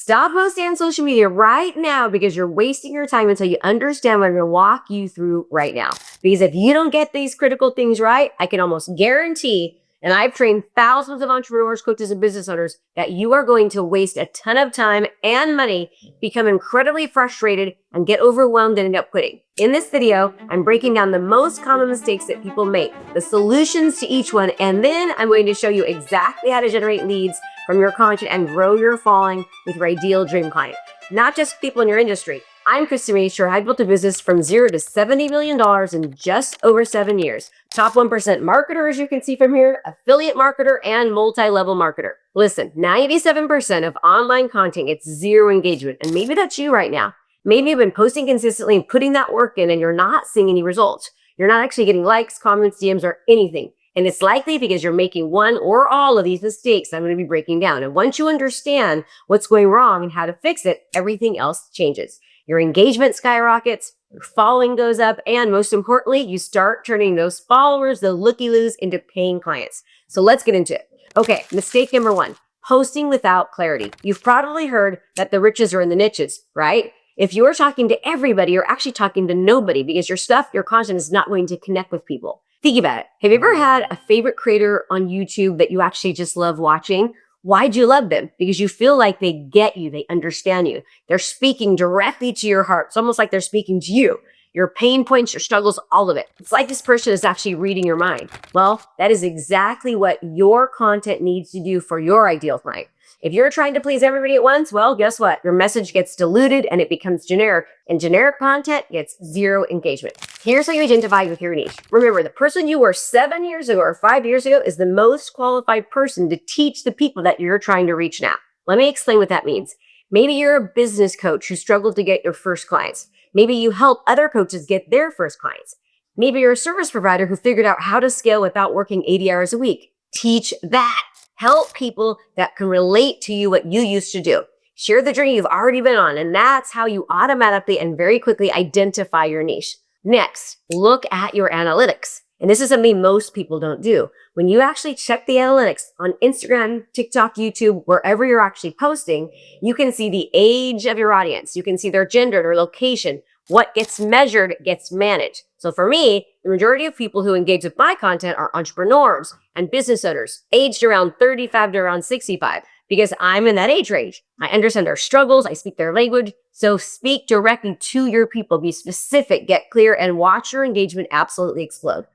Stop posting on social media right now because you're wasting your time until you understand what I'm going to walk you through right now. Because if you don't get these critical things right, I can almost guarantee, and I've trained thousands of entrepreneurs, coaches, and business owners, that you are going to waste a ton of time and money, become incredibly frustrated, and get overwhelmed and end up quitting. In this video, I'm breaking down the most common mistakes that people make, the solutions to each one, and then I'm going to show you exactly how to generate leads from your content and grow your following with your ideal dream client, not just people in your industry. I'm Krista Mashore. I built a business from $0 to $70 million in just over 7 years. Top 1% marketer, as you can see from here, affiliate marketer, and multi-level marketer. Listen, 97% of online content gets zero engagement, and maybe that's you right now. Maybe you've been posting consistently and putting that work in and you're not seeing any results. You're not actually getting likes, comments, DMs, or anything. And it's likely because you're making one or all of these mistakes I'm going to be breaking down. And once you understand what's going wrong and how to fix it, everything else changes. Your engagement skyrockets, your following goes up, and most importantly, you start turning those followers, the looky-loos, into paying clients. So let's get into it. Okay, mistake number 1, posting without clarity. You've probably heard that the riches are in the niches, right? If you're talking to everybody, you're actually talking to nobody because your stuff, your content is not going to connect with people. Think about it. Have you ever had a favorite creator on YouTube that you actually just love watching? Why'd you love them? Because you feel like they get you, they understand you. They're speaking directly to your heart. It's almost like they're speaking to you. Your pain points, your struggles, all of it. It's like this person is actually reading your mind. Well, that is exactly what your content needs to do for your ideal client. If you're trying to please everybody at once, well, guess what? Your message gets diluted and it becomes generic, and generic content gets zero engagement. Here's how you identify with your niche. Remember, the person you were 7 years ago or 5 years ago is the most qualified person to teach the people that you're trying to reach now. Let me explain what that means. Maybe you're a business coach who struggled to get your first clients. Maybe you help other coaches get their first clients. Maybe you're a service provider who figured out how to scale without working 80 hours a week. Teach that. Help people that can relate to you what you used to do. Share the journey you've already been on, and that's how you automatically and very quickly identify your niche. Next, look at your analytics. And this is something most people don't do. When you actually check the analytics on Instagram, TikTok, YouTube, wherever you're actually posting, you can see the age of your audience. You can see their gender, their location. What gets measured gets managed. So for me, the majority of people who engage with my content are entrepreneurs and business owners aged around 35 to around 65 because I'm in that age range. I understand their struggles. I speak their language. So speak directly to your people. Be specific, get clear, and watch your engagement absolutely explode.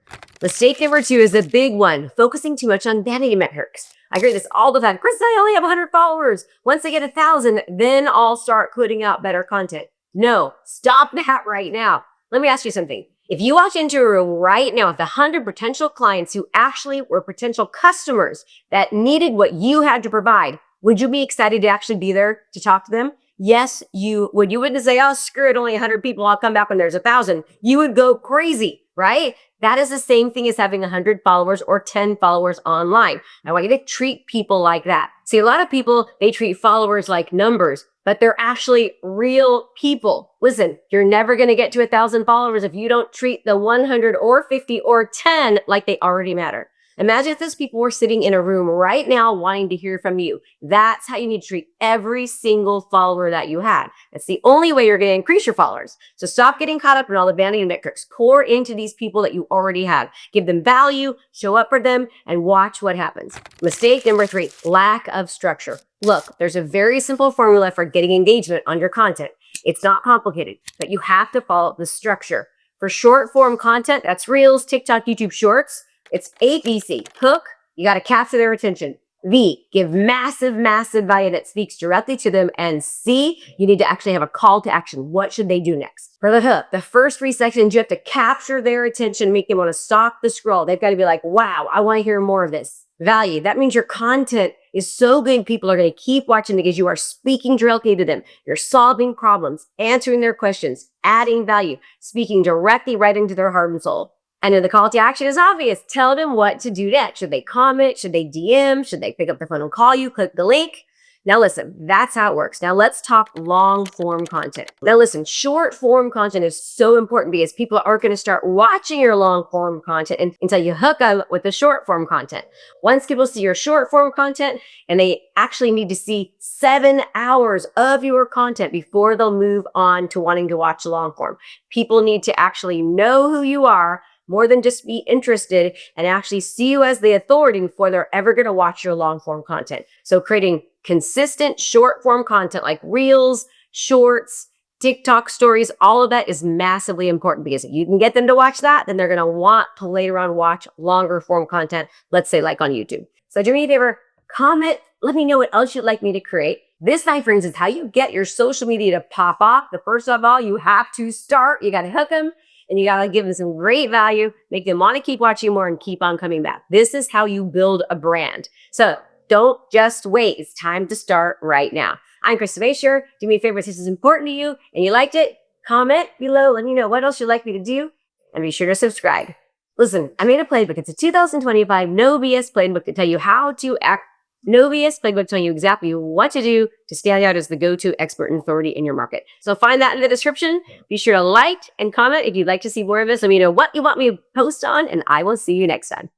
Mistake number 2 is the big one, focusing too much on vanity metrics. I hear this all the time. Krista, I only have 100 followers. Once I get 1,000, then I'll start putting out better content. No, stop that right now. Let me ask you something. If you walked into a room right now with 100 potential clients who actually were potential customers that needed what you had to provide, would you be excited to actually be there to talk to them? Yes, you would. You wouldn't say, oh, screw it, only 100 people. I'll come back when there's 1,000. You would go crazy, right? That is the same thing as having 100 followers or 10 followers online. I want you to treat people like that. See, a lot of people, they treat followers like numbers, but they're actually real people. Listen, you're never going to get to 1,000 followers if you don't treat the 100 or 50 or 10 like they already matter. Imagine if those people were sitting in a room right now wanting to hear from you. That's how you need to treat every single follower that you had. That's the only way you're going to increase your followers. So stop getting caught up in all the vanity metrics. Pour into these people that you already have. Give them value, show up for them, and watch what happens. Mistake number 3, lack of structure. Look, there's a very simple formula for getting engagement on your content. It's not complicated, but you have to follow the structure. For short form content, that's Reels, TikTok, YouTube Shorts, it's ABC. Hook, you got to capture their attention. V, give massive value that speaks directly to them. And C, you need to actually have a call to action. What should they do next? For the hook, the first 3 sections, you have to capture their attention, make them want to stop the scroll. They've got to be like, wow, I want to hear more of this. Value, that means your content is so good, people are going to keep watching because you are speaking directly to them. You're solving problems, answering their questions, adding value, speaking directly right into their heart and soul. And then the call to action is obvious. Tell them what to do next. Should they comment? Should they DM? Should they pick up the phone and call you? Click the link. Now listen, that's how it works. Now let's talk long form content. Now listen, short form content is so important because people aren't going to start watching your long form content until you hook them with the short form content. Once people see your short form content, and they actually need to see 7 hours of your content before they'll move on to wanting to watch long form. People need to actually know who you are more than just be interested and actually see you as the authority before they're ever going to watch your long form content. So creating consistent short form content like reels, shorts, TikTok stories, all of that is massively important because if you can get them to watch that, then they're going to want to later on watch longer form content, let's say like on YouTube. So do me a favor, comment, let me know what else you'd like me to create. This, my friends, is how you get your social media to pop off. The first of all, you have to start. You got to hook them. And you got to give them some great value, make them want to keep watching more and keep on coming back. This is how you build a brand. So don't just wait. It's time to start right now. I'm Krista Mashore. Do me a favor if this is important to you and you liked it, comment below. Let me know what else you'd like me to do and be sure to subscribe. Listen, I made a playbook. It's a 2025 no BS playbook to tell you how to act. No BS playbook telling you exactly what to do to stand out as the go-to expert and authority in your market. So find that in the description. Be sure to like and comment if you'd like to see more of this. Let me know what you want me to post on, and I will see you next time.